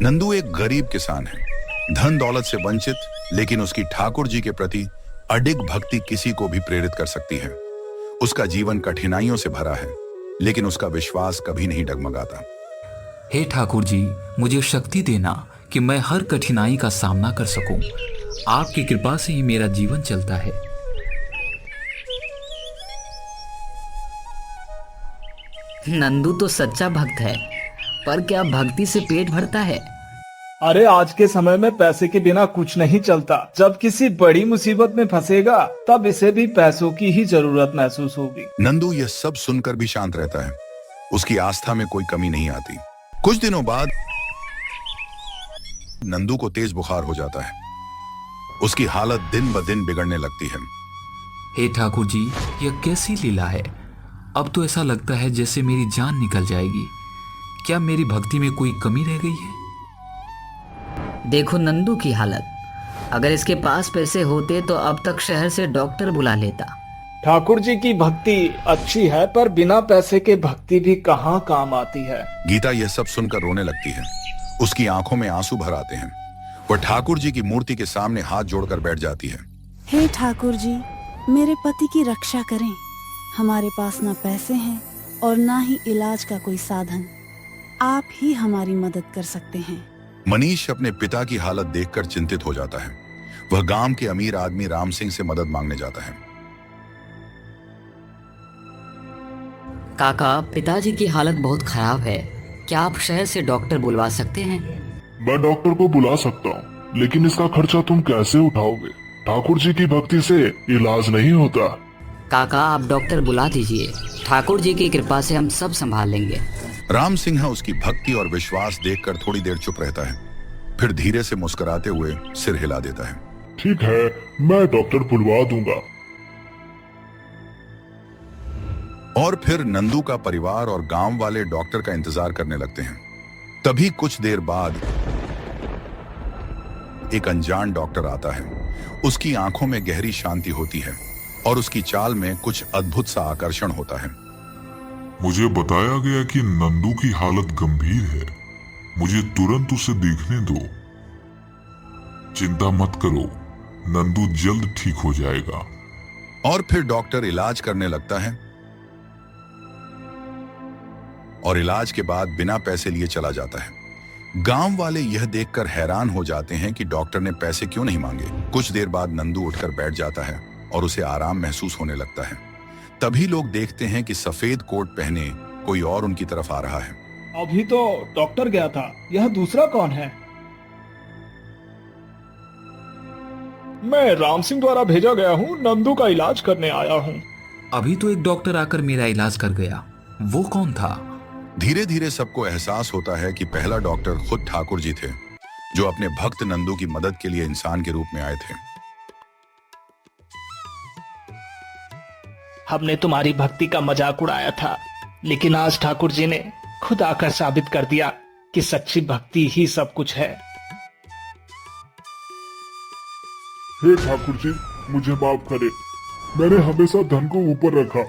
नंदू एक गरीब किसान है, धन दौलत से वंचित, लेकिन उसकी ठाकुर जी के प्रति अडिग भक्ति किसी को भी प्रेरित कर सकती है। उसका जीवन कठिनाइयों से भरा है, लेकिन उसका विश्वास कभी नहीं डगमगाता। हे ठाकुर जी, मुझे शक्ति देना कि मैं हर कठिनाई का सामना कर सकूं। आपकी कृपा से ही मेरा जीवन चलता है। नंदू तो सच्चा भक्त है, पर क्या भक्ति से पेट भरता है? अरे आज के समय में पैसे के बिना कुछ नहीं चलता। जब किसी बड़ी मुसीबत में फंसेगा तब इसे भी पैसों की ही जरूरत महसूस होगी। नंदू यह सब सुनकर भी शांत रहता है। उसकी आस्था में कोई कमी नहीं आती। कुछ दिनों बाद नंदू को तेज बुखार हो जाता है। उसकी हालत दिन ब दिन बिगड़ने लगती है। हे ठाकुर जी, यह कैसी लीला है? अब तो ऐसा लगता है जैसे मेरी जान निकल जाएगी। क्या मेरी भक्ति में कोई कमी रह गई है? देखो नंदू की हालत। अगर इसके पास पैसे होते तो अब तक शहर से डॉक्टर बुला लेता। ठाकुर जी की भक्ति अच्छी है, पर बिना पैसे के भक्ति भी कहाँ काम आती है। गीता यह सब सुनकर रोने लगती है। उसकी आंखों में आंसू भर आते हैं। वह ठाकुर जी की मूर्ति के सामने हाथ जोड़कर बैठ जाती है। हे ठाकुर जी, मेरे पति की रक्षा करें। हमारे पास न पैसे हैं और न ही इलाज का कोई साधन। आप ही हमारी मदद कर सकते हैं। मनीष अपने पिता की हालत देखकर चिंतित हो जाता है। वह गांव के अमीर आदमी राम सिंह से मदद मांगने जाता है। काका, पिताजी की हालत बहुत खराब है। क्या आप शहर से डॉक्टर बुलवा सकते हैं? मैं डॉक्टर को बुला सकता हूँ, लेकिन इसका खर्चा तुम कैसे उठाओगे? ठाकुर जी की भक्ति से इलाज नहीं होता। काका, आप डॉक्टर बुला दीजिए। ठाकुर जी की कृपा से हम सब संभाल लेंगे। राम सिंह उसकी भक्ति और विश्वास देखकर थोड़ी देर चुप रहता है, फिर धीरे से मुस्कुराते हुए सिर हिला देता है। ठीक है, मैं डॉक्टर बुलवा दूंगा। और फिर नंदू का परिवार और गांव वाले डॉक्टर का इंतजार करने लगते हैं। तभी कुछ देर बाद एक अनजान डॉक्टर आता है। उसकी आंखों में गहरी शांति होती है और उसकी चाल में कुछ अद्भुत सा आकर्षण होता है। मुझे बताया गया कि नंदू की हालत गंभीर है। मुझे तुरंत उसे देखने दो। चिंता मत करो, नंदू जल्द ठीक हो जाएगा। और फिर डॉक्टर इलाज करने लगता है और इलाज के बाद बिना पैसे लिए चला जाता है। गांव वाले यह देखकर हैरान हो जाते हैं कि डॉक्टर ने पैसे क्यों नहीं मांगे। कुछ देर बाद नंदू उठकर बैठ जाता है और उसे आराम महसूस होने लगता है। तभी लोग देखते हैं कि सफेद कोट पहने कोई और उनकी तरफ आ रहा है। अभी तो डॉक्टर गया था, यह दूसरा कौन है? मैं राम सिंह द्वारा भेजा गया हूँ, नंदू का इलाज करने आया हूँ। अभी तो एक डॉक्टर आकर मेरा इलाज कर गया। वो कौन था? धीरे धीरे सबको एहसास होता है कि पहला डॉक्टर खुद ठाकुर जी थे, जो अपने भक्त नंदू की मदद के लिए इंसान के रूप में आए थे। हमने तुम्हारी भक्ति का मजाक उड़ाया था, लेकिन आज ठाकुर जी ने खुद आकर साबित कर दिया कि सच्ची भक्ति ही सब कुछ है। हे ठाकुर जी, मुझे माफ करें। मैंने हमेशा धन को ऊपर रखा,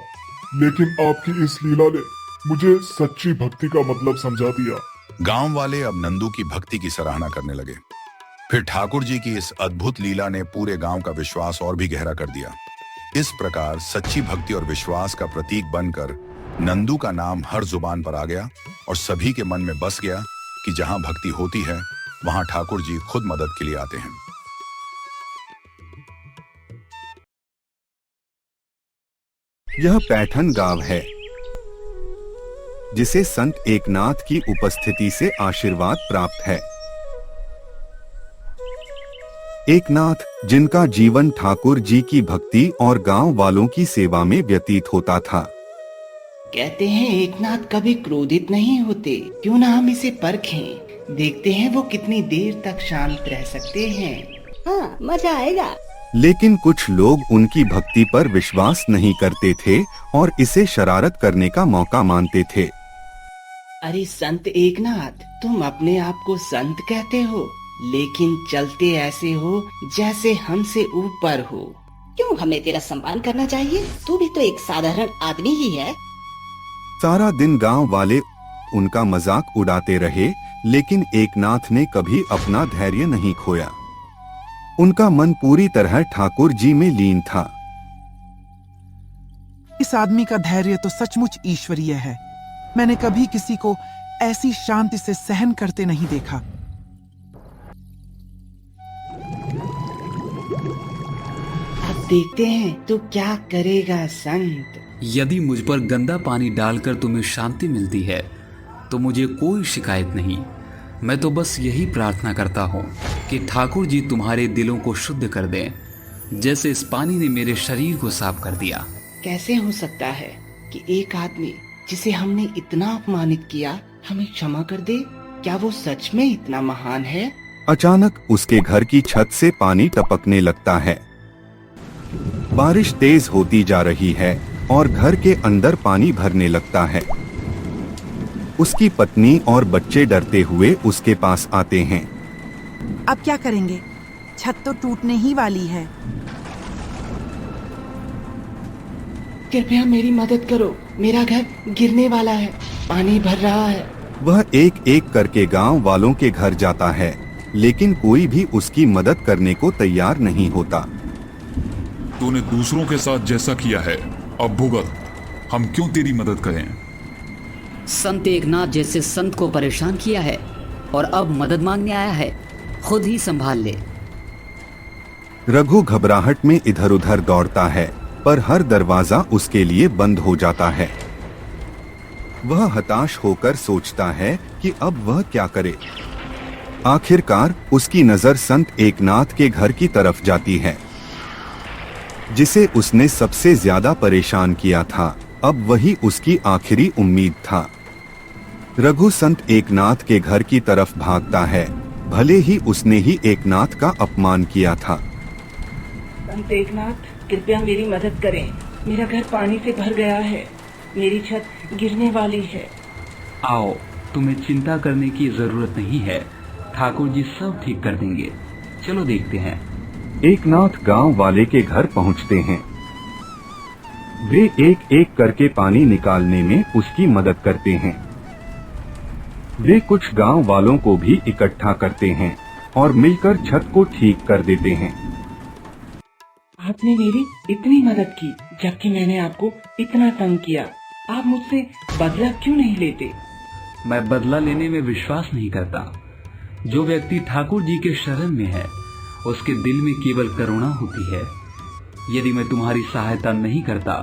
लेकिन आपकी इस लीला ने मुझे सच्ची भक्ति का मतलब समझा दिया। गांव वाले अब नंदू की भक्ति की सराहना करने लगे। फिर ठाकुर जी की इस अद्भुत लीला ने पूरे गांव का विश्वास और भी गहरा कर दिया। इस प्रकार सच्ची भक्ति और विश्वास का प्रतीक बनकर नंदू का नाम हर जुबान पर आ गया और सभी के मन में बस गया कि जहां भक्ति होती है, वहां ठाकुर जी खुद मदद के लिए आते हैं। यह पैठन गांव है, जिसे संत एकनाथ की उपस्थिति से आशीर्वाद प्राप्त है। एकनाथ, जिनका जीवन ठाकुर जी की भक्ति और गांव वालों की सेवा में व्यतीत होता था। कहते हैं एकनाथ कभी क्रोधित नहीं होते। क्यों ना हम इसे परखें, देखते हैं वो कितनी देर तक शांत रह सकते हैं। हाँ, मजा आएगा। लेकिन कुछ लोग उनकी भक्ति पर विश्वास नहीं करते थे और इसे शरारत करने का मौका मानते थे। अरे संत एकनाथ, तुम अपने आप को संत कहते हो, लेकिन चलते ऐसे हो जैसे हमसे ऊपर हो। क्यों हमें तेरा सम्मान करना चाहिए? तू भी तो एक साधारण आदमी ही है। सारा दिन गांव वाले उनका मजाक उड़ाते रहे, लेकिन एकनाथ ने कभी अपना धैर्य नहीं खोया। उनका मन पूरी तरह ठाकुर जी में लीन था। इस आदमी का धैर्य तो सचमुच ईश्वरीय है। मैंने कभी किसी को ऐसी शांति से सहन करते नहीं देखा। अब देखते हैं तो क्या करेगा संत। यदि मुझ पर गंदा पानी डालकर तुम्हें शांति मिलती है तो मुझे कोई शिकायत नहीं। मैं तो बस यही प्रार्थना करता हूँ कि ठाकुर जी तुम्हारे दिलों को शुद्ध कर दें, जैसे इस पानी ने मेरे शरीर को साफ कर दिया। कैसे हो सकता है कि एक आदमी जिसे हमने इतना अपमानित किया हमें क्षमा कर दे? क्या वो सच में इतना महान है? अचानक उसके घर की छत से पानी टपकने लगता है। बारिश तेज होती जा रही है और घर के अंदर पानी भरने लगता है। उसकी पत्नी और बच्चे डरते हुए उसके पास आते हैं। अब क्या करेंगे? छत तो टूटने ही वाली है। कृपया मेरी मदद करो, मेरा घर गिरने वाला है, पानी भर रहा है। वह एक एक करके गांव वालों के घर जाता है, लेकिन कोई भी उसकी मदद करने को तैयार नहीं होता। तूने दूसरों के साथ जैसा किया है, अब भुगत। हम क्यों तेरी मदद करें? संत एकनाथ जैसे संत को परेशान किया है और अब मदद मांगने आया है, खुद ही संभाल ले। रघु घबराहट में इधर उधर दौड़ता है, पर हर दरवाजा उसके लिए बंद हो जाता है। वह हताश होकर सोचता है कि अब वह क्या करे। आखिरकार उसकी नजर संत एकनाथ के घर की तरफ जाती है, जिसे उसने सबसे ज्यादा परेशान किया था। अब वही उसकी आखिरी उम्मीद था। रघु संत एकनाथ के घर की तरफ भागता है, भले ही उसने ही एकनाथ का अपमान किया था। संत एकनाथ, कृपया मेरी मदद करें। मेरा घर पानी से भर गया है, मेरी छत गिरने वाली है। आओ, तुम्हें चिंता करने की जरूरत नहीं है, ठाकुर जी सब ठीक कर देंगे। चलो देखते हैं। एकनाथ गांव वाले के घर पहुंचते हैं। वे एक एक करके पानी निकालने में उसकी मदद करते हैं। वे कुछ गांव वालों को भी इकट्ठा करते हैं और मिलकर छत को ठीक कर देते हैं। आपने मेरी इतनी मदद की, जबकि मैंने आपको इतना तंग किया। आप मुझसे बदला क्यों नहीं लेते? मैं बदला लेने में विश्वास नहीं करता। जो व्यक्ति ठाकुर जी के शरण में है, उसके दिल में केवल करुणा होती है। यदि मैं तुम्हारी सहायता नहीं करता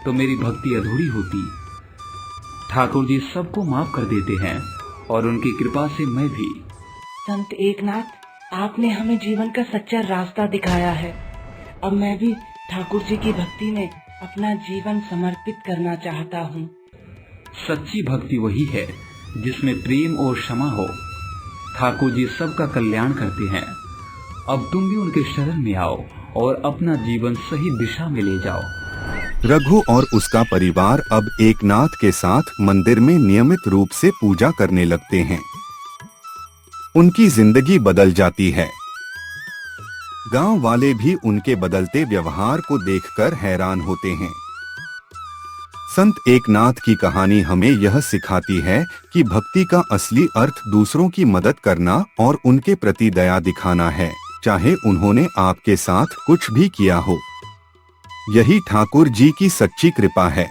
तो मेरी भक्ति अधूरी होती। ठाकुर जी सबको माफ कर देते हैं और उनकी कृपा से मैं भी। संत एकनाथ, आपने हमें जीवन का सच्चा रास्ता दिखाया है। अब मैं भी ठाकुर जी की भक्ति में अपना जीवन समर्पित करना चाहता हूँ। सच्ची भक्ति वही है जिसमें प्रेम और क्षमा हो। ठाकुर जी सबका कल्याण करते हैं। अब तुम भी उनके शरण में आओ और अपना जीवन सही दिशा में ले जाओ। रघु और उसका परिवार अब एकनाथ के साथ मंदिर में नियमित रूप से पूजा करने लगते हैं। उनकी जिंदगी बदल जाती है। गांव वाले भी उनके बदलते व्यवहार को देखकर हैरान होते हैं। संत एकनाथ की कहानी हमें यह सिखाती है कि भक्ति का असली अर्थ दूसरों की मदद करना और उनके प्रति दया दिखाना है, चाहे उन्होंने आपके साथ कुछ भी किया हो। यही ठाकुर जी की सच्ची कृपा है।